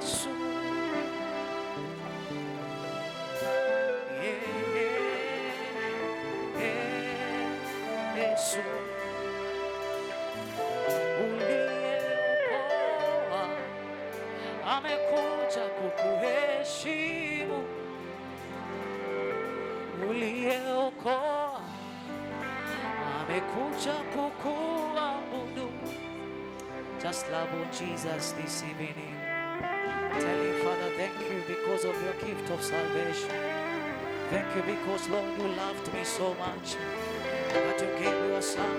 Yesu. Yesu uliyeokoa amekuja kukuheshimu, uliyeokoa amekuja kukuabudu. Just love on Jesus this evening. Tell him, Father, thank you because of your gift of salvation. Thank you because, Lord, you loved me so much that you gave your Son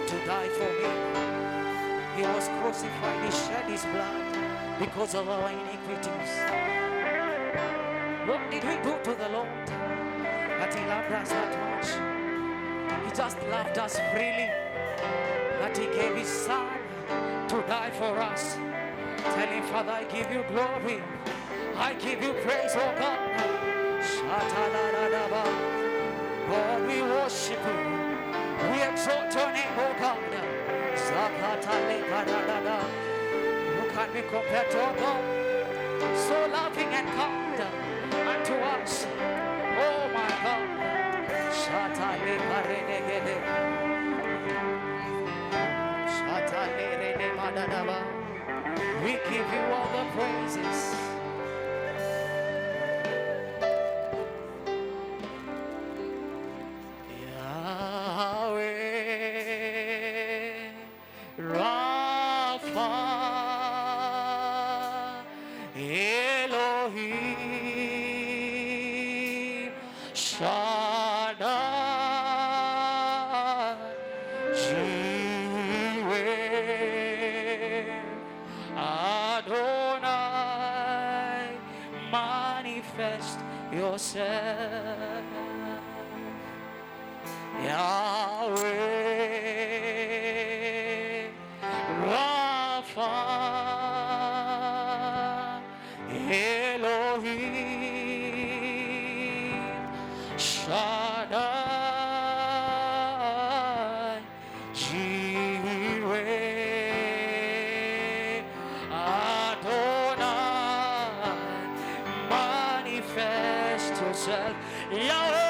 to die for me. He was crucified, he shed his blood because of our iniquities. What did we do to the Lord that he loved us that much? He just loved us freely, that he gave his Son to die for us. Tell him, Father, I give you glory, I give you praise, oh God. God, we worship you, we exalt your name, oh God. Who can be compared to our God? So loving and kind unto us, oh my God. We give you all the praises. Yourself, Yahweh, Rapha, Elohim, Shaddai, Jireh, Adonai, manifest yourself, Yahweh.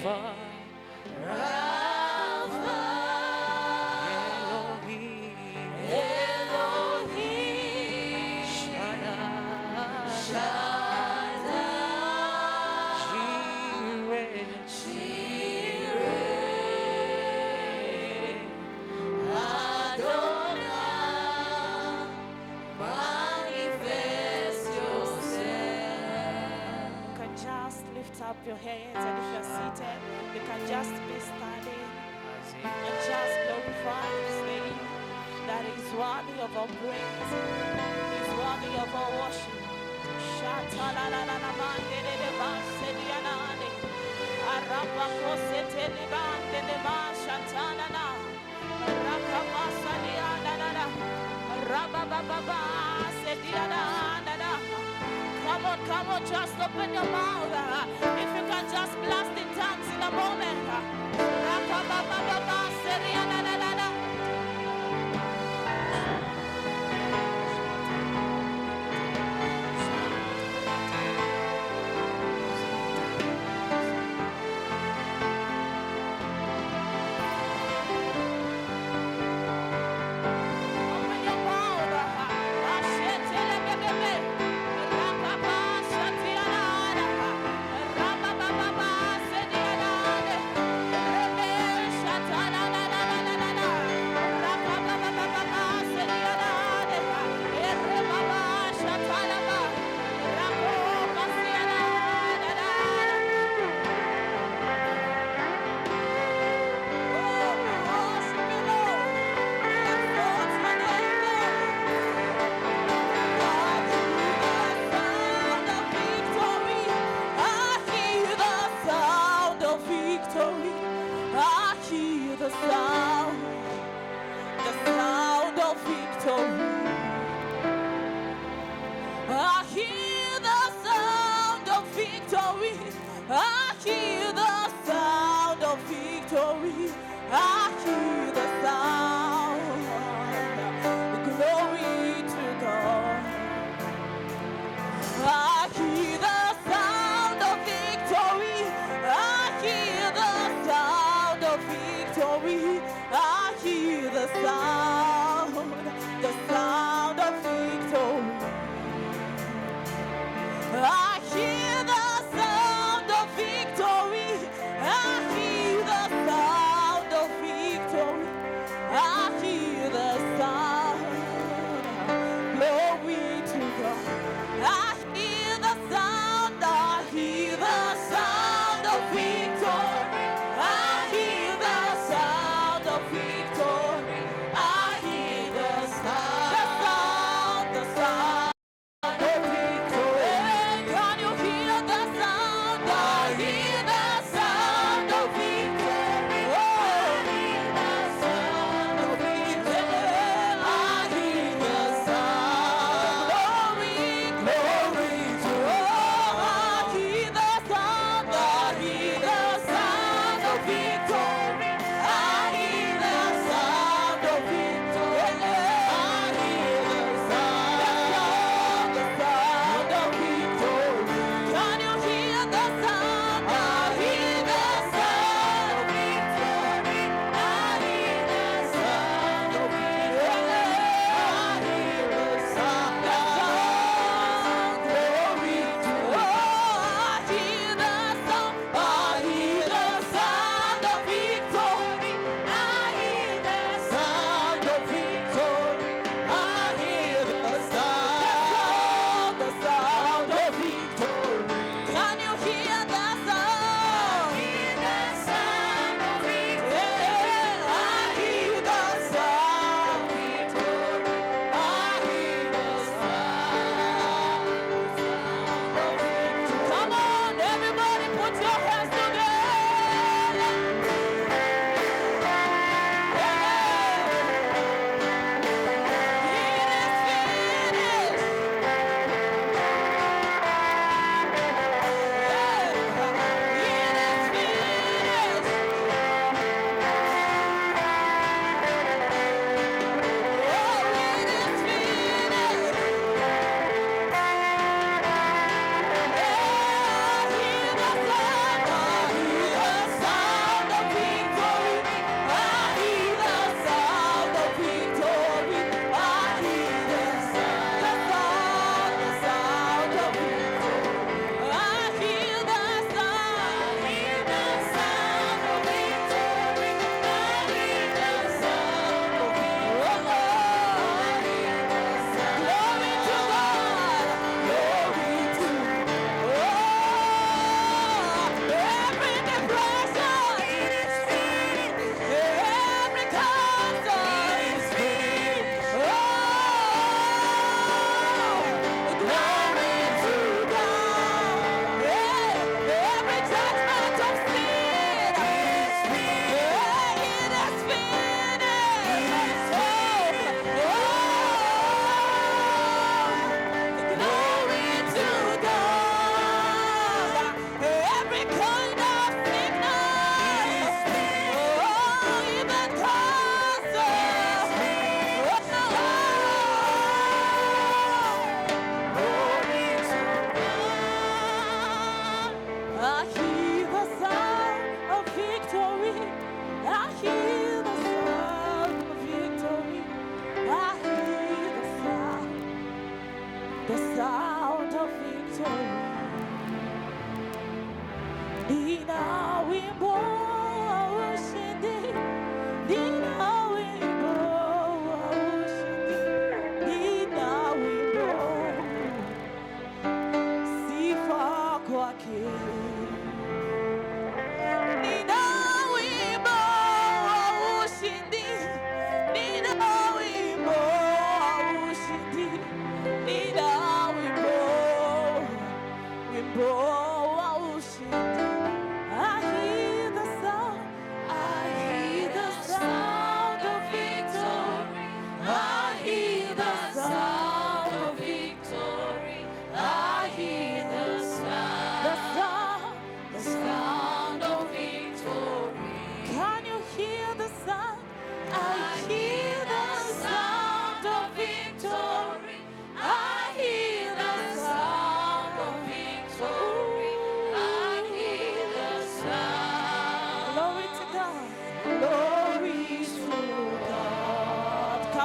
Rapha, Rapha, Elohim, Elohim, Shaddai, Shaddai, Jireh, Adonai, manifest yourself. You can just lift up your hands, and if you're seated, you can just be standing and just glorify His name. That is worthy of our praise, is worthy of our worship. Shatalalalalamandelelebasedianade. Arabakosetelibandelebashatanana. Rakabasadianadada. Rababababasedianadada. Come on, just open your mouth. If you can just blast in tongues in a moment. Rakababababasedianadada. Open your mouth. Ashetelebebebe. Rakabashatianada. Rababababasedianade. Rebe shatananananana. Rakababababasedianade. Erebabashatalaba. Rakobasianada. Oh, we worship you, Lord. We exalt your name, Lord. I hear the sound of victory. I hear the sound of victory. I hear the sound of victory. I hear the sound. Glory to God. I hear the sound of victory. I hear the sound of victory. I hear the sound of victory. I hear the sound of victory. I hear the sound of victory.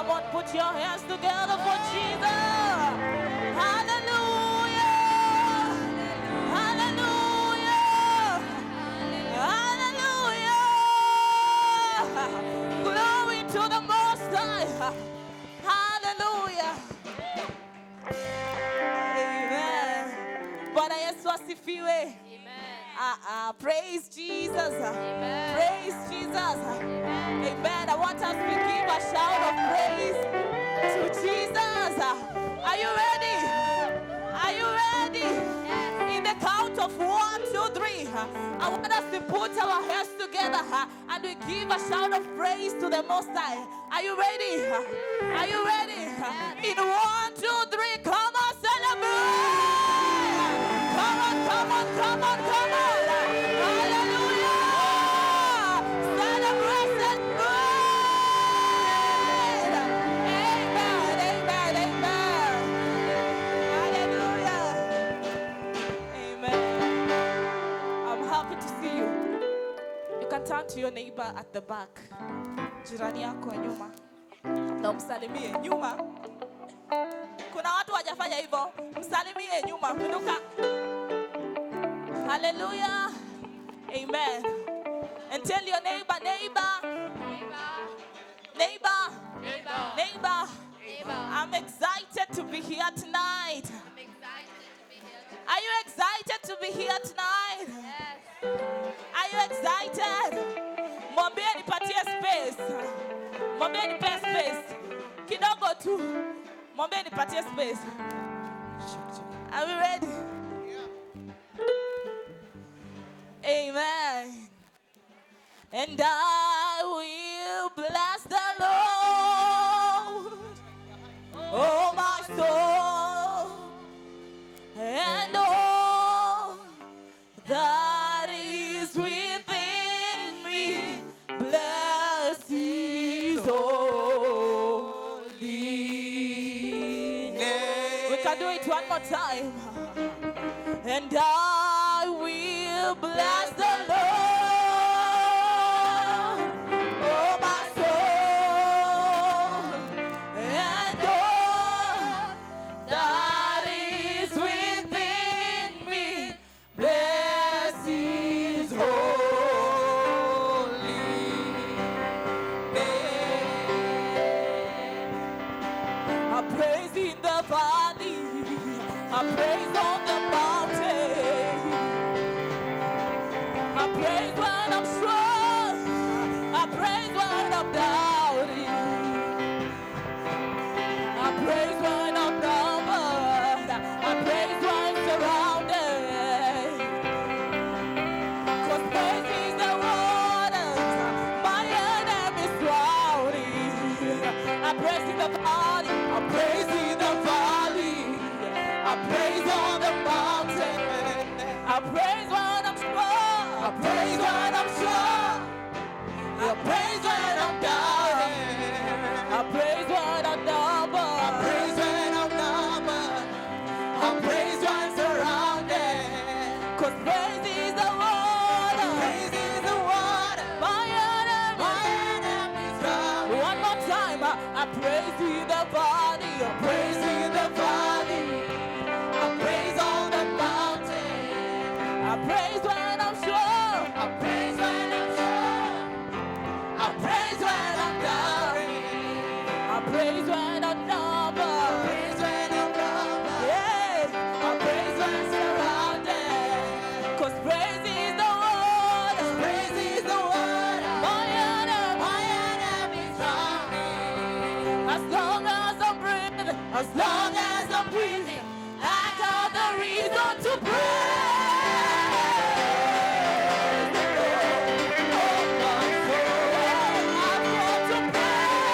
Come on, put your hands together for Jesus. Hallelujah. Hallelujah. Hallelujah. Glory to the Most High. Hallelujah. Amen. Bwana Yesu asifiwe. Praise Jesus. Praise Jesus. Amen. I want us to give a shout of praise to Jesus. Are you ready? Are you ready? In the count of 1, 2, 3, I want us to put our hands together and we give a shout of praise to the Most High. Are you ready? Are you ready? In 1, 2, 3, come on, celebrate! Come on, come on, come on, come on! Hallelujah! Celebrate, celebrate! Amen, amen, amen! Hallelujah! Amen. I'm happy to see you. You can turn to your neighbor at the back. Jirani yako nyuma. Na umsalimie nyuma. Kuna watu wajafanya hivyo. Msalimie nyuma. Pinduka. Hallelujah. Amen. And tell your neighbor, neighbor. Neighbor. Neighbor. I'm excited to be here tonight. Are you excited to be here tonight? Yes. Are you excited? Mwambie nipatie space. Mwambie nipe space. Kidogo tu. Mwambie nipatie space. Are we ready? Amen. And I will bless the Lord, oh my soul, and all that is within me. Bless His holy name. We can do it one more time. And I will bless the Lord, oh my soul, and all that is within me. Bless His holy name. I praise in the valley, I praise on the mountain, I praise when I'm strong, I praise when I'm doubting, I praise when I'm numbered, I praise when surrounded. 'Cause praise is the waters my enemies drowning. I praise in the valley, I praise in the valley, I praise on the mountain, I praise when I'm strong, I praise when I'm strong, I praise when I'm doubting, I praise when I'm numbered, I praise when I'm numbered, I praise when surrounded. 'Cause praise is the water, praise is the water my enemies drowning. One more time, I praise in the valley, I praise in the valley, I praise on the mountain, I praise when I'm strong, I praise when I'm strong, I praise when I'm doubting, I praise when I'm numbered, I praise when I'm numbered, yeah, I praise when surrounded. 'Cause praise is the water, praise is the water my enemies drowning. As long as I'm breathing, as long as I'm breathing, I got the reason to praise. Oh, my soul, I've got to praise.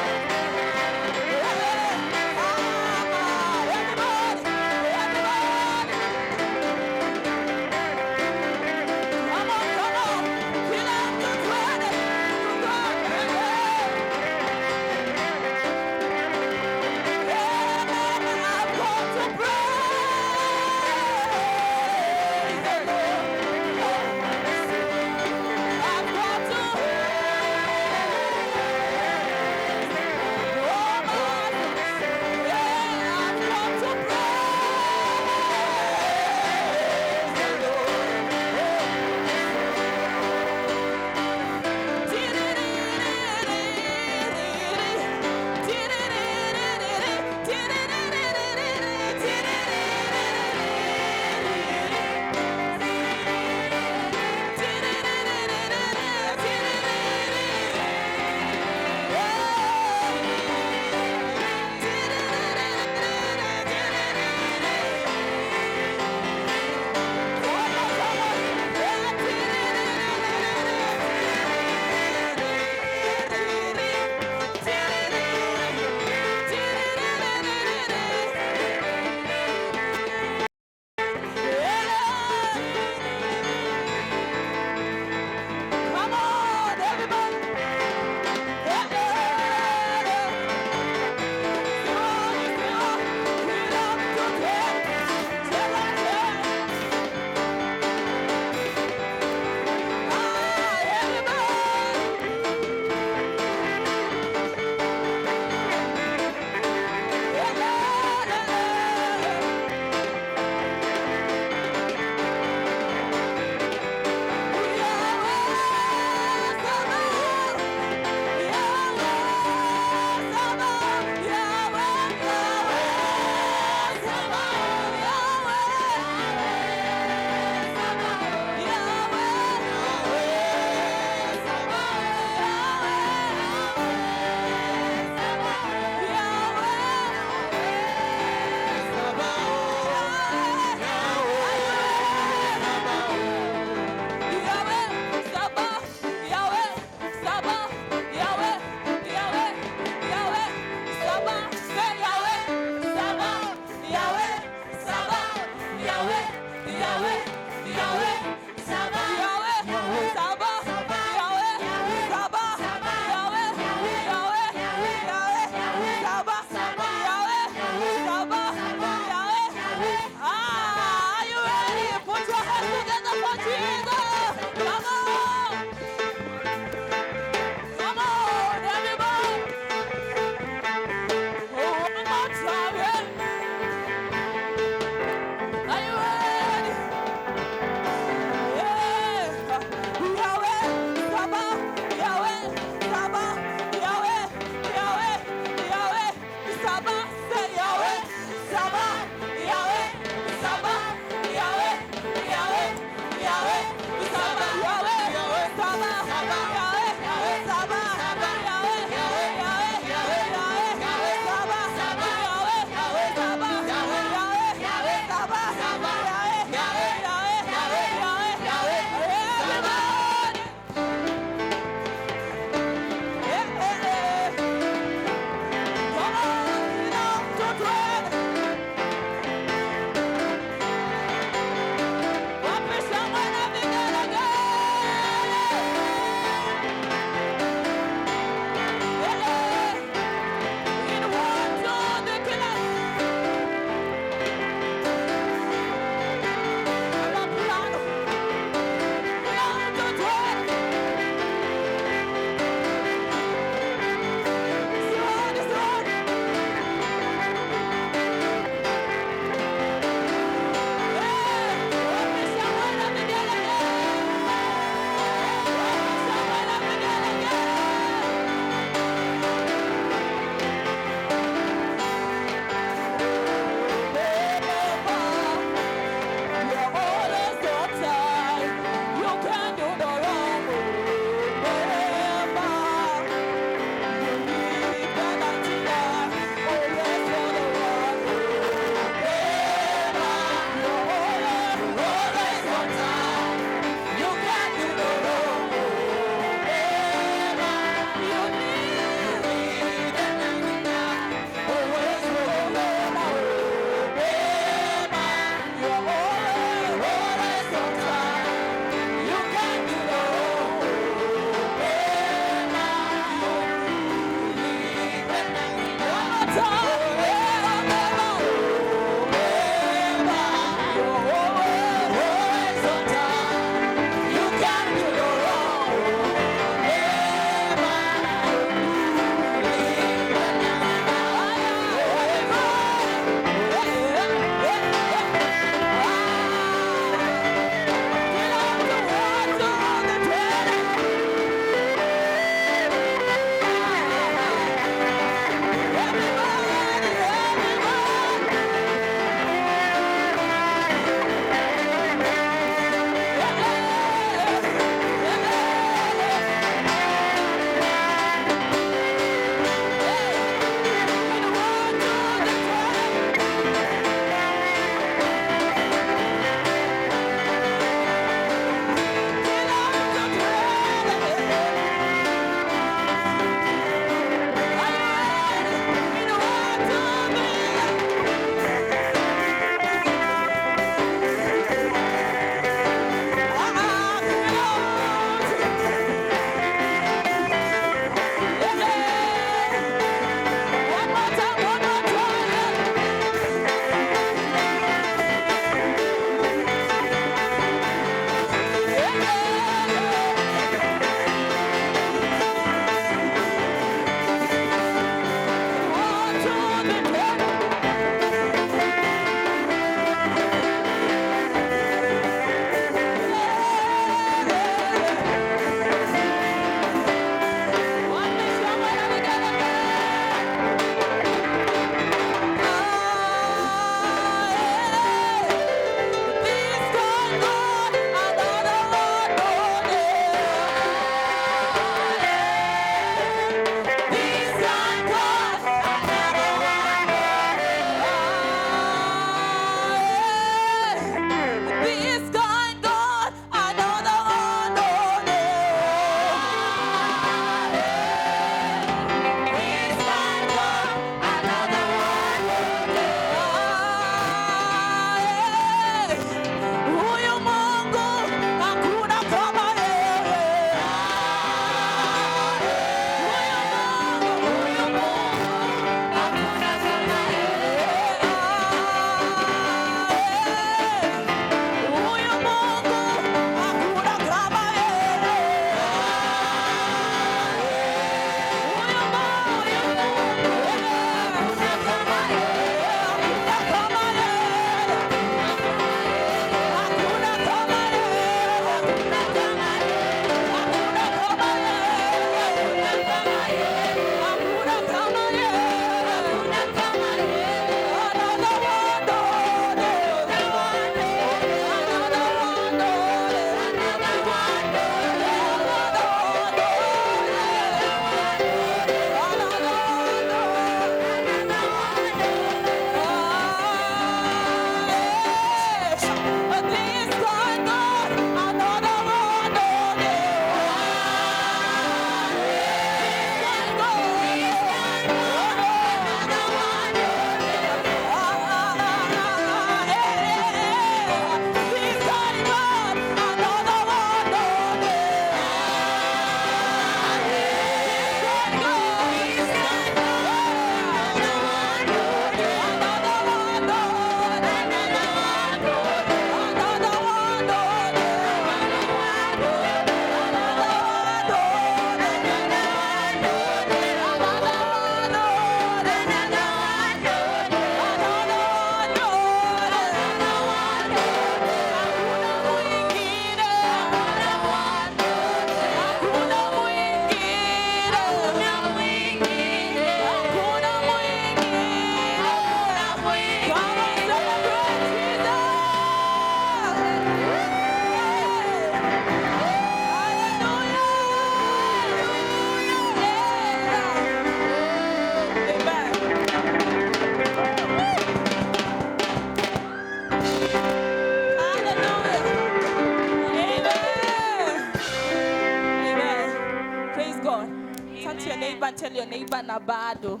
Tell your neighbor na bado.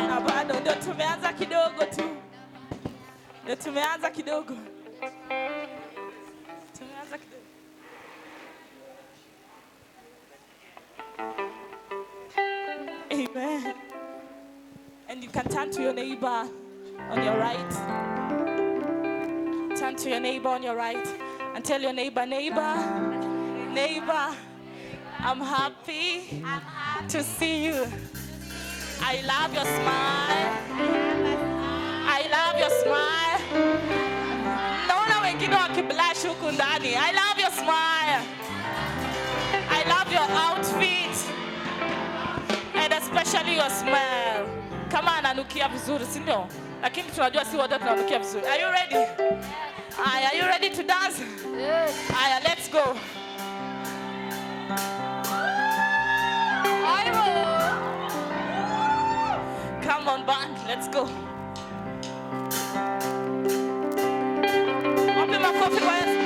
Na bado ndio tumeanza kidogo tu. Ndio tumeanza kidogo. Tumeanza kidogo. Amen. And you can turn to your neighbor on your right. Turn to your neighbor on your right and tell your neighbor, neighbor, I'm happy to see you. I love your smile. I love your smile. Naona wengine wakiblash huku ndani. I love your smile. I love your outfit. And especially your smell. Kama ananukia vizuri, si ndio? Lakini tunajua si wote tunanukia vizuri. Are you ready? Are you ready to dance? Yes. Let's go. Come on, band, let's go. Open my coffee, boys.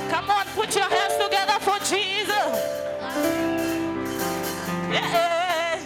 Come on, put your hands together for Jesus. Yeah.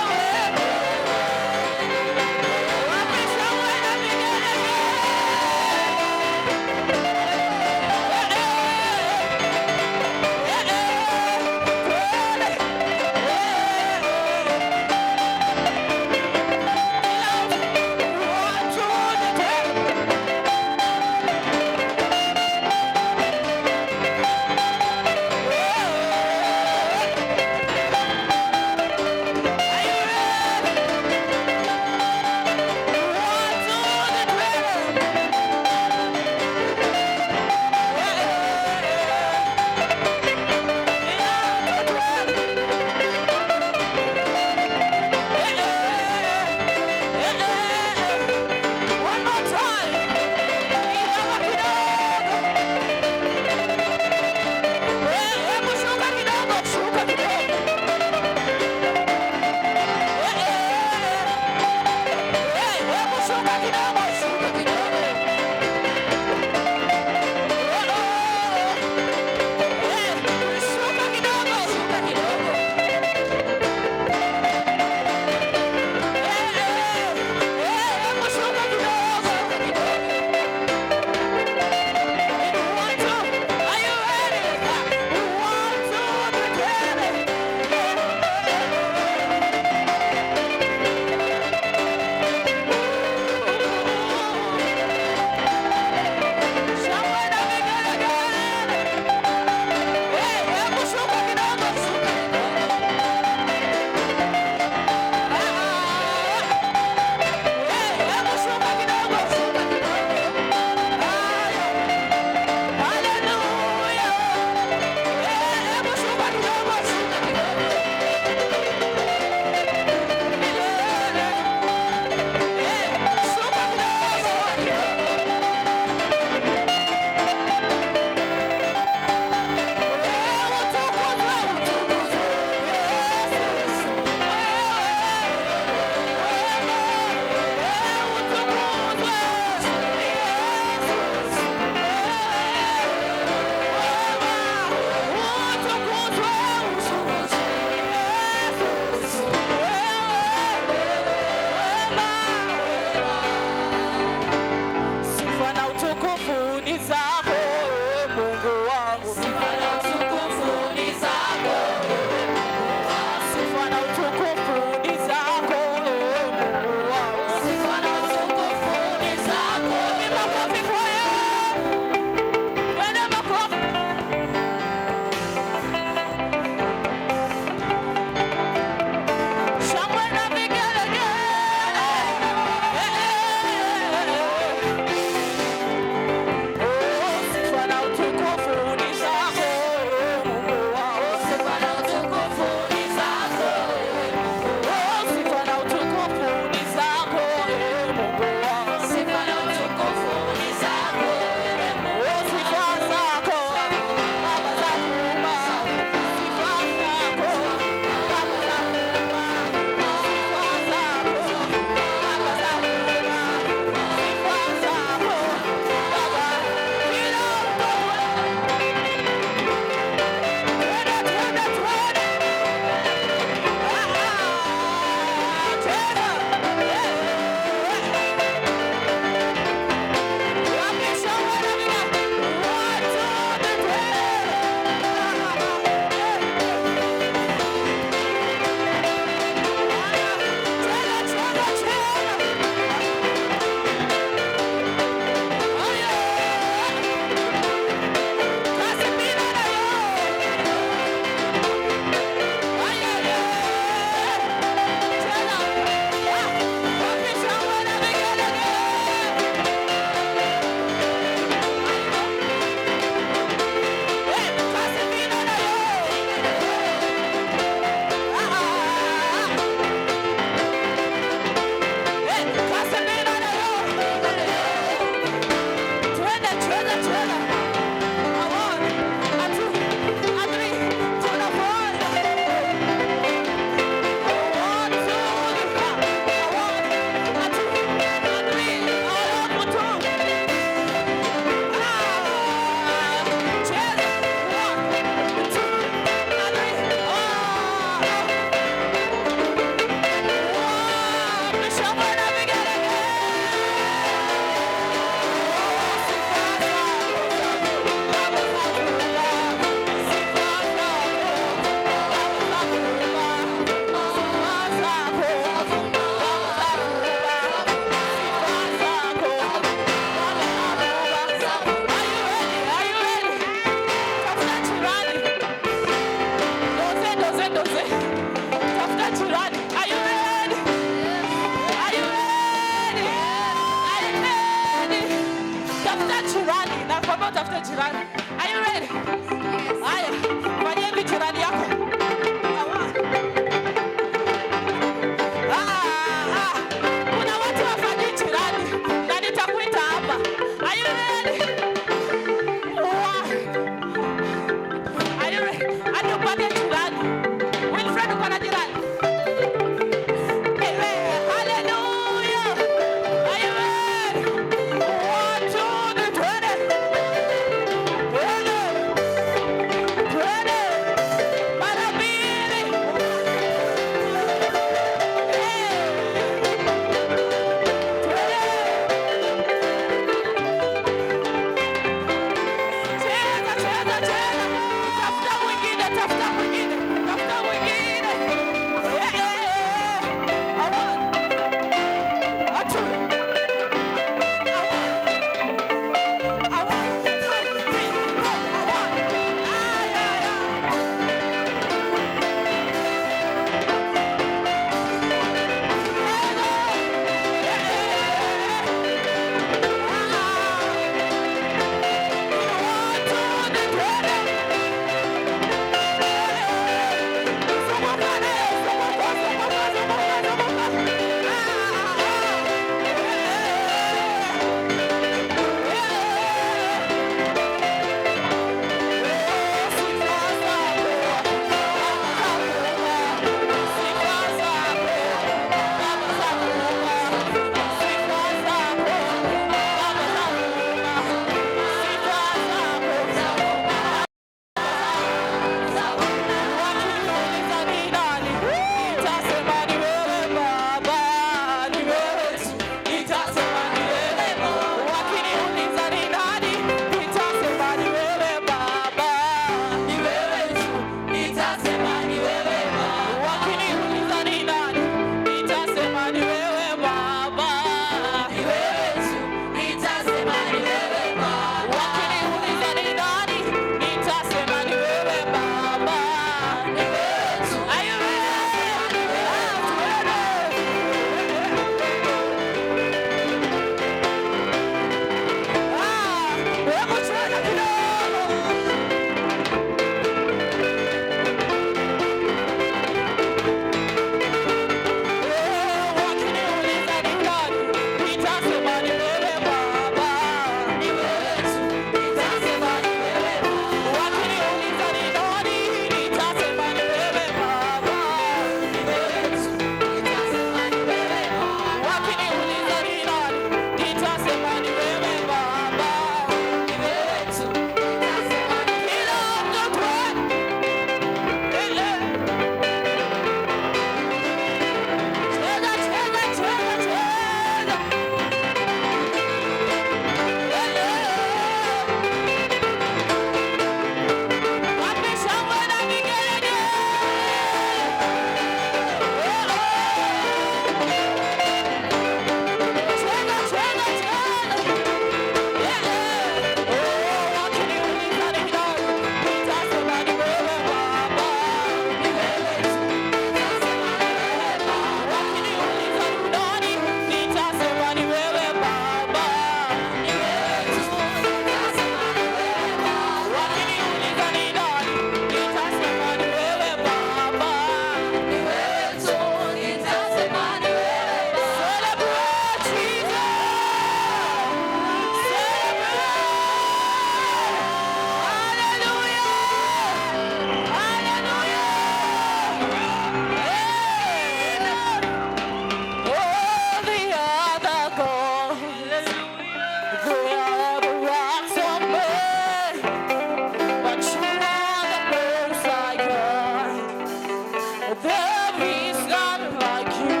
There is none like you.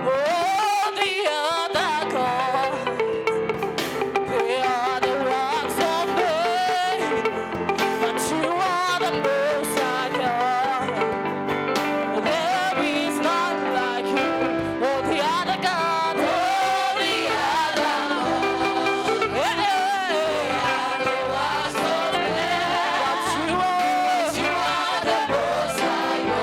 Oh, the other gods, they are the works of men, but you are the most high God. There is none like you. Oh, the other God, oh, the other God, yeah, the works of men, but you are the most high God.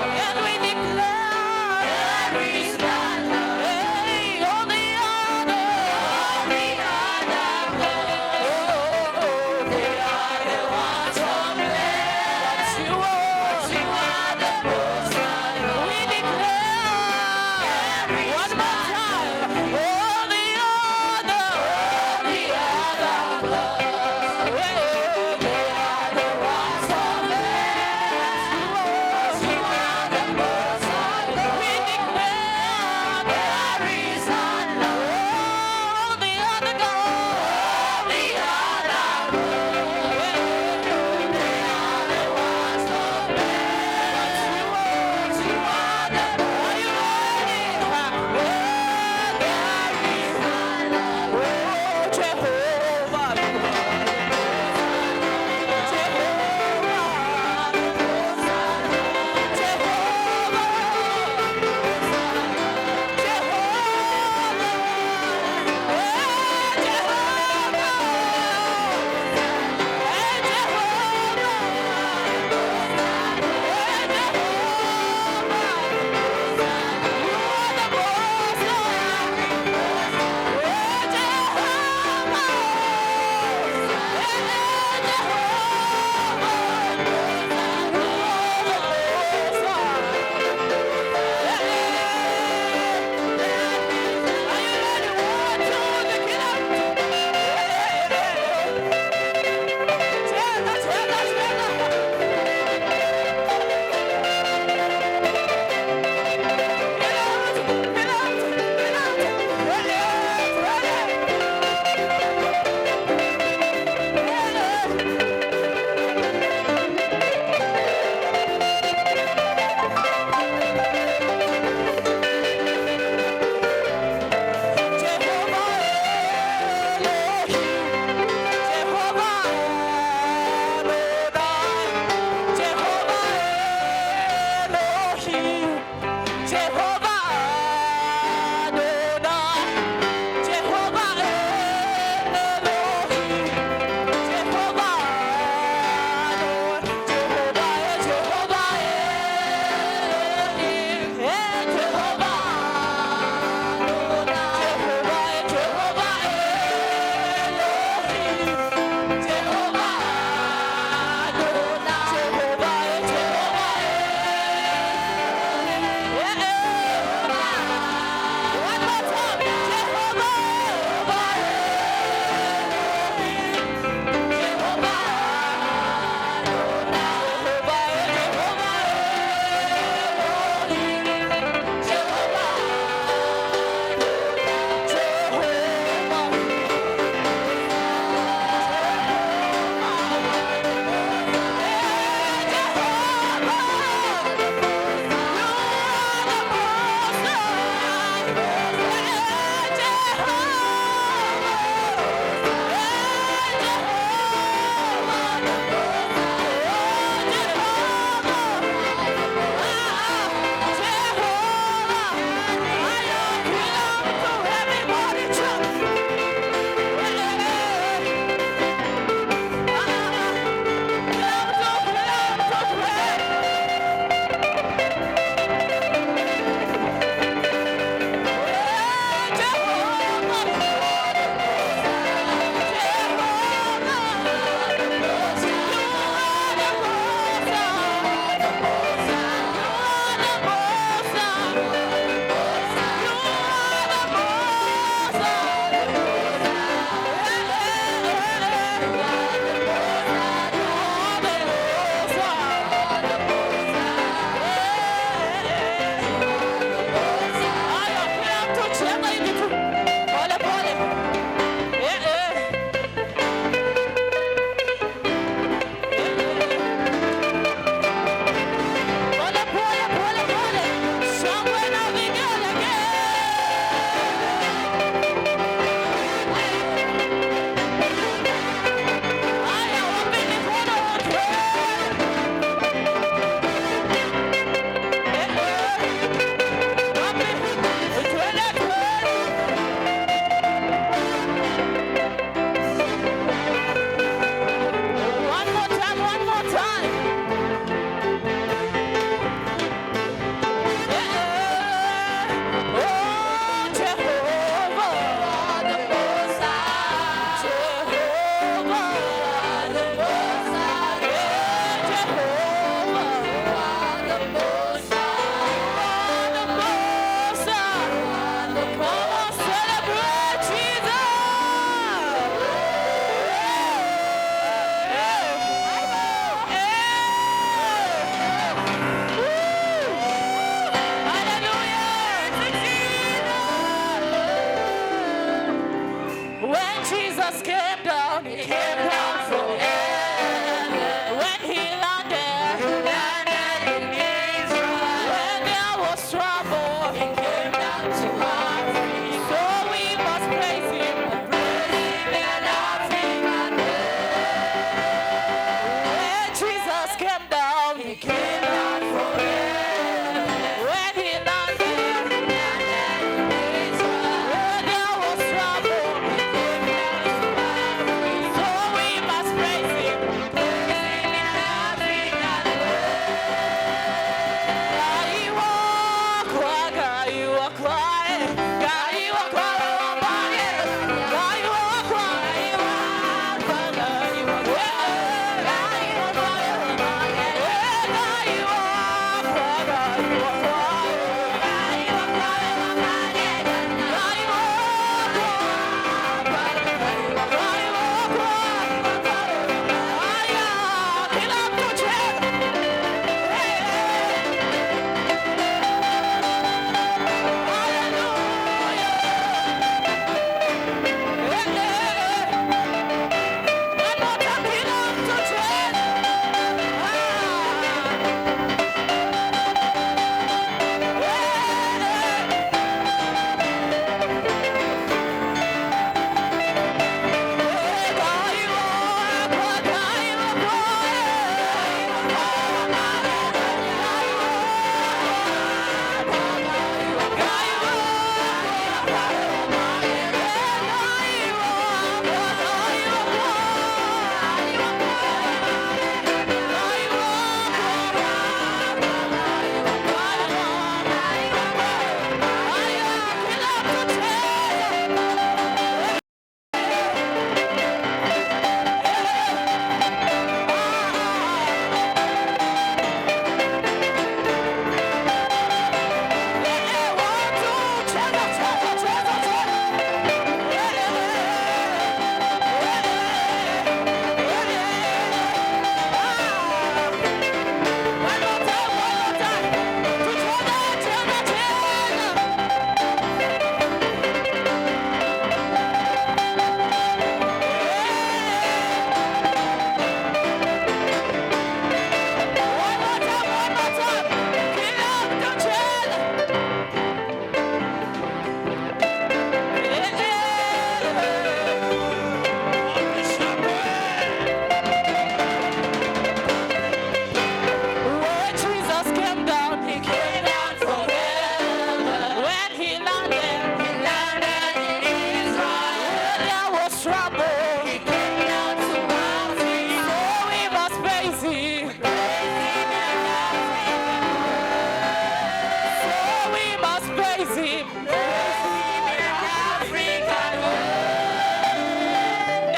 praise him. Praise him in African way.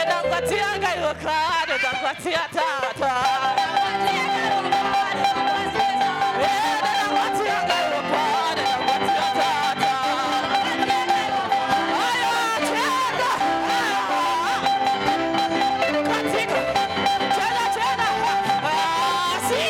Edangwatianga yokad, edangwatia tata. Edangwatianga yokad, edangwatia tata. Ayo, chega. Katika. Chega, chega. Si.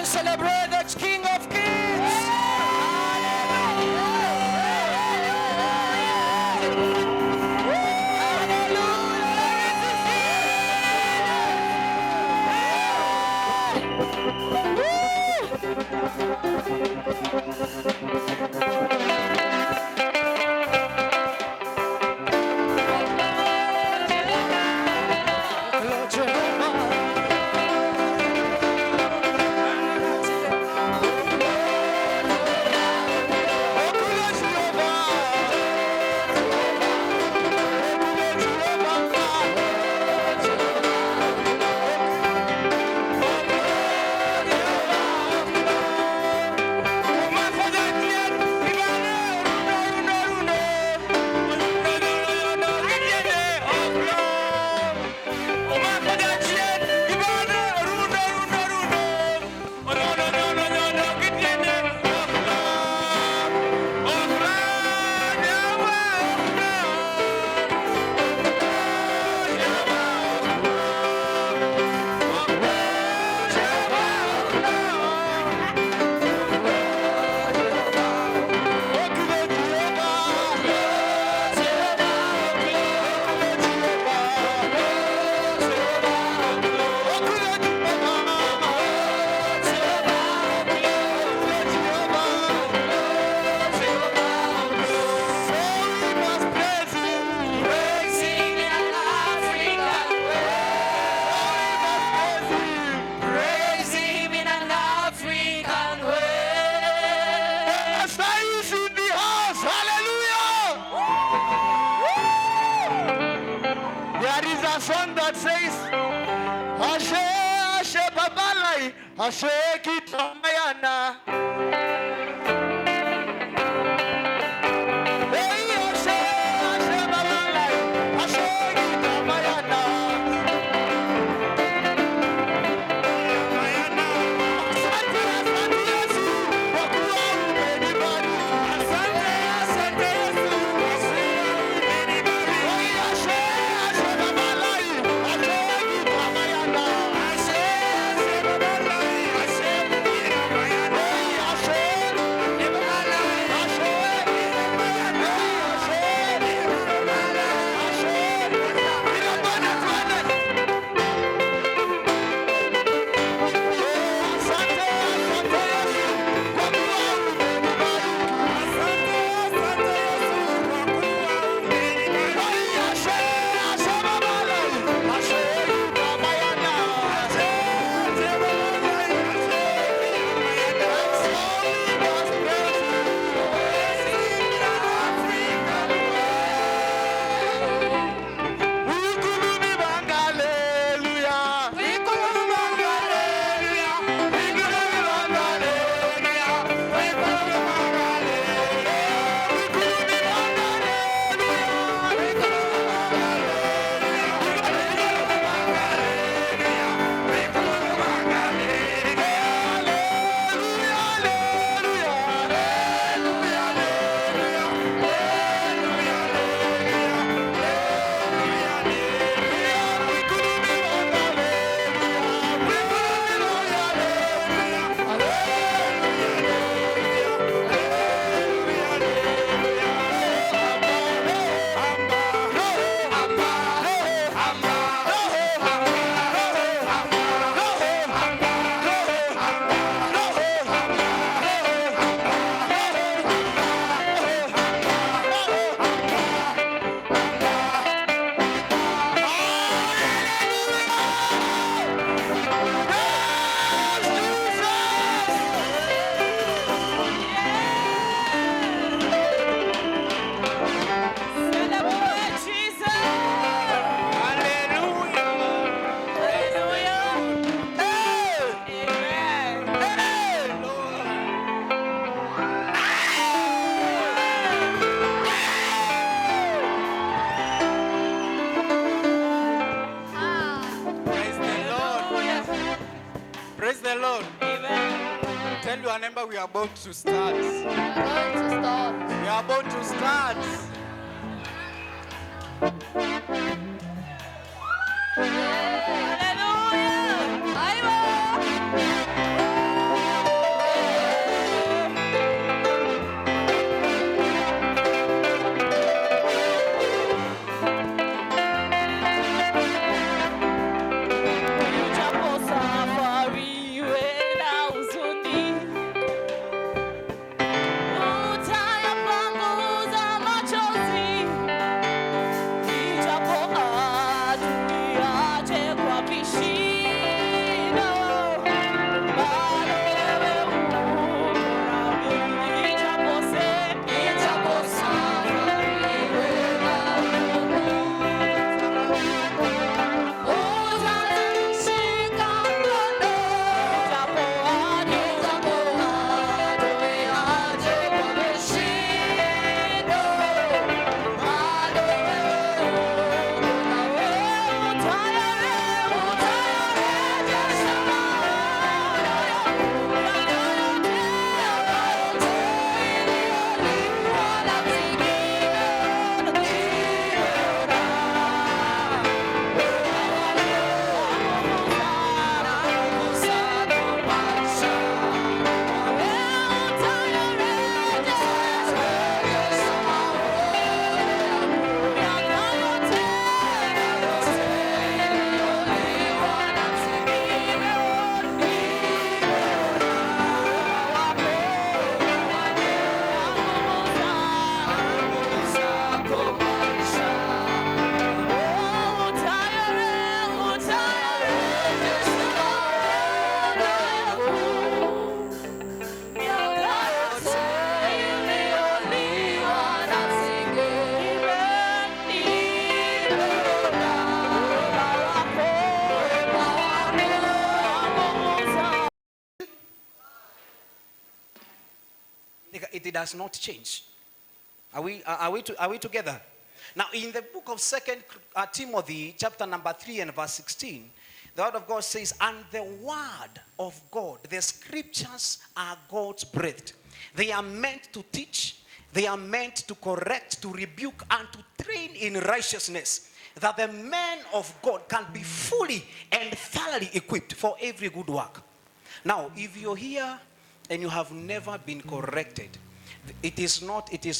Celebrate the King of Kings. Song that says, Ashe, Ashe Babalai, Ashe Kitamayana. Hey, Ashe, Ashe Babalai, Ashe Kitamayana. Asante, Asante Yesu, wakuwa umenibari. Asante, Asante Yesu, hey, Ashe, Ashe Babalai. Ashe Kitamayana. Ashe, Ashe Babalai. Ashe Praise the Lord. Amen. Tell your neighbor we are about to start. We are going to start. We are about to start. Hallelujah. Nijapo safari wenda huzuni, utayapanguza machozi. Nijapo adui aje kwa vishindo, bado wewe uko nami. Nijapo safari wenda utanishika mkono. Nijapo adui aje kwa vishindo, bado It does not change. Are we together? Now, in the book of 2 Timothy, chapter number 3 and verse 16, the word of God says, and the word of God, the scriptures are God's breathed. They are meant to teach, they are meant to correct, to rebuke, and to train in righteousness, that the man of God can be fully and thoroughly equipped for every good work. Now, if you're here and you have never been corrected, it is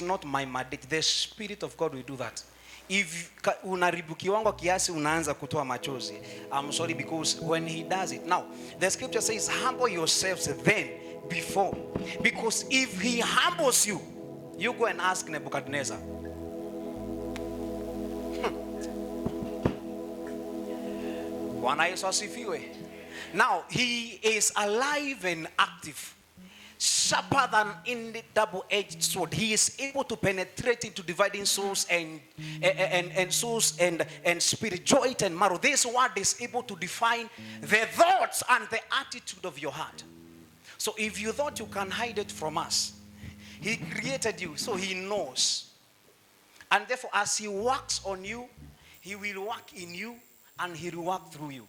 not my mandate. The Spirit of God will do that. If unaribukiwango kiasi unaanza kutoa machozi, I'm sorry, because when he does it, now the scripture says humble yourselves then before, because if he humbles you, you go and ask Nebuchadnezzar. Bwana Yesu asifiwe. Now he is alive and active, sharper than any double-edged sword. He is able to penetrate into dividing souls and souls and spirit, joint and marrow. This word is able to define the thoughts and the attitude of your heart. So if you thought you can hide it from us, he created you, so he knows. And therefore, as he works on you, he will work in you and he will work through you.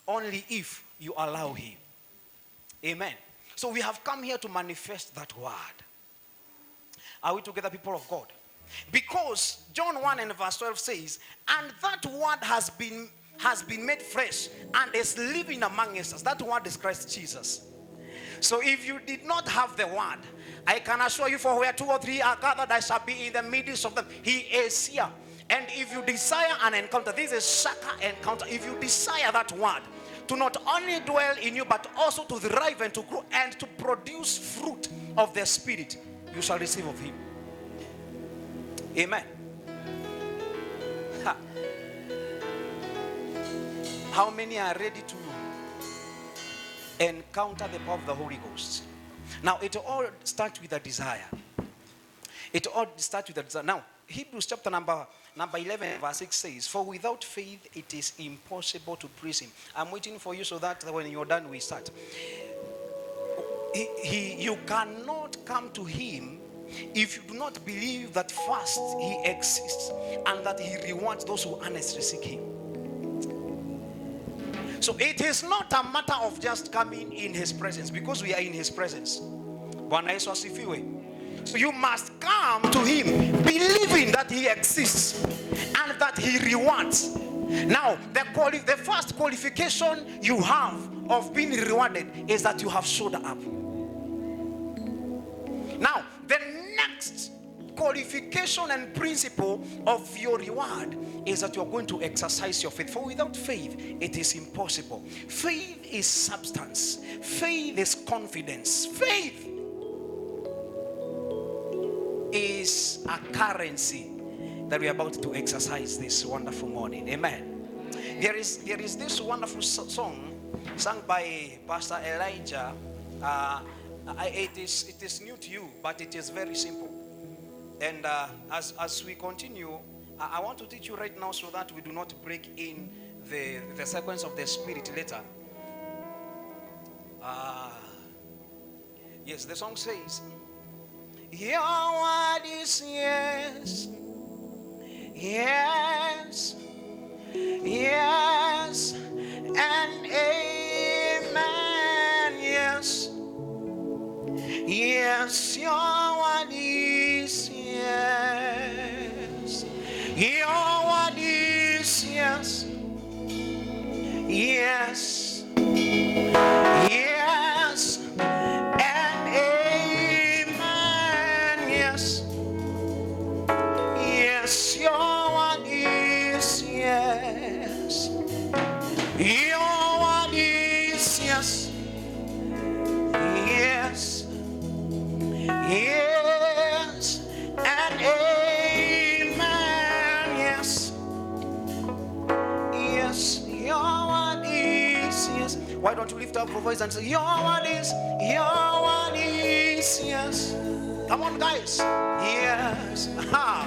Only if you allow him. Amen. So we have come here to manifest that word. Are we together, people of God? Because John 1 and verse 12 says, and that word has been made fresh and is living among us. That word is Christ Jesus. So if you did not have the word, I can assure you, for where 2 or 3 are gathered, I shall be in the midst of them. He is here. And if you desire an encounter, this is Shaka encounter. If you desire that word to not only dwell in you, but also to thrive and to grow and to produce fruit of the Spirit, you shall receive of him. Amen. How many are ready to encounter the power of the Holy Ghost? Now, it all starts with a desire. It all starts with a desire. Now, Hebrews chapter number 11 verse 6 says, for without faith it is impossible to please him. I'm waiting for you so that when you're done we start. You cannot come to him if you do not believe that first he exists and that he rewards those who honestly seek him. So it is not a matter of just coming in his presence, because we are in his presence. Bwana Yesu asifiwe. So you must come to him believing that he exists and that he rewards. Now, the first qualification you have of being rewarded is that you have showed up. Now, the next qualification and principle of your reward is that you are going to exercise your faith. For without faith, it is impossible. Faith is substance. Faith is confidence. Faith is a currency that we are about to exercise this wonderful morning. Amen. There is this wonderful song sung by Pastor Elijah. It is new to you, but it is very simple. And as we continue, I want to teach you right now so that we do not break in the sequence of the Spirit later. Yes, the song says, your word is yes, yes, yes, and amen, yes. Yes, your word is yes. Your word is yes. Yes. Yes. And amen. Yes. Yes, your word is yes. Your word is yes. Yes. Yes, and amen, yes. Yes, your word is yes. Why don't you lift up your voice and say, your word is yes. Come on, guys. Yes. Ha.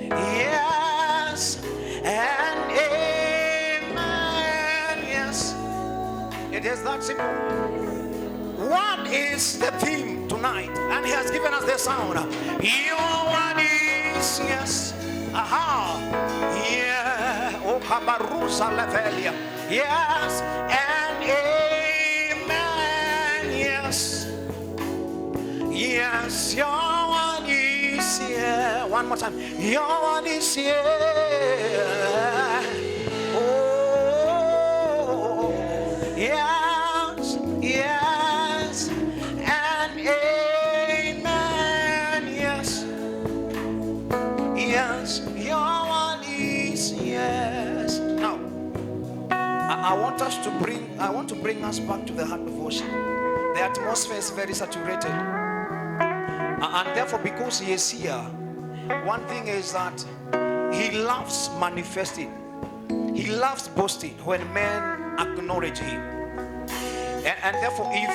Yes, and amen, yes. It is that simple. What is the theme tonight? And he has given us the sound. Your word is yes. Aha. Yeah. Oh, Kabarusa Levelia. Yes. And amen. Yes. Yes. Your word is yes. One more time. Your word is yes. Oh. Yes. Yes. And amen, yes. Yes, your word is yes. Now, I want to bring us back to the heart of worship. The atmosphere is very saturated. And therefore, because he is here, one thing is that he loves manifesting. He loves boasting when men acknowledge him. And therefore, if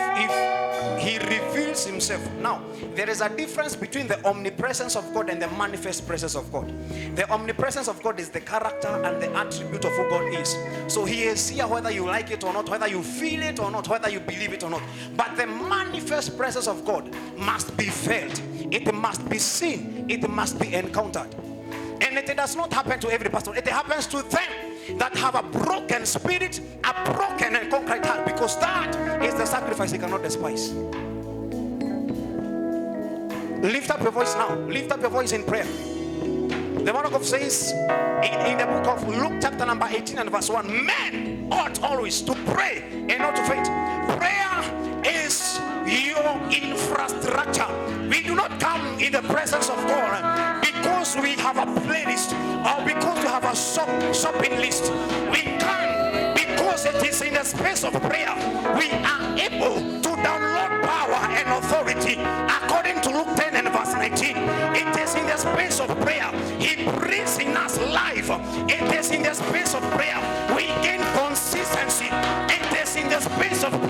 he reveals himself. Now, there is a difference between the omnipresence of God and the manifest presence of God. The omnipresence of God is the character and the attribute of who God is. So he is here whether you like it or not, whether you feel it or not, whether you believe it or not. But the manifest presence of God must be felt. It must be seen. It must be encountered. And it does not happen to every person. It happens to them that have a broken spirit, a broken and contrite heart, because that is the sacrifice they cannot despise. Lift up your voice now. Lift up your voice in prayer. The word of God says in the book of Luke chapter number 18 and verse 1, men ought always to pray and not to faint. Prayer is your infrastructure. We do not come in the presence of God because we have a playlist or because we have a shopping list. We come because it is in the space of prayer we are able to download power and authority according to Luke 10 and verse 19. It is in the space of prayer he breathes in us life. It is in the space of prayer we gain consistency. It is in the space of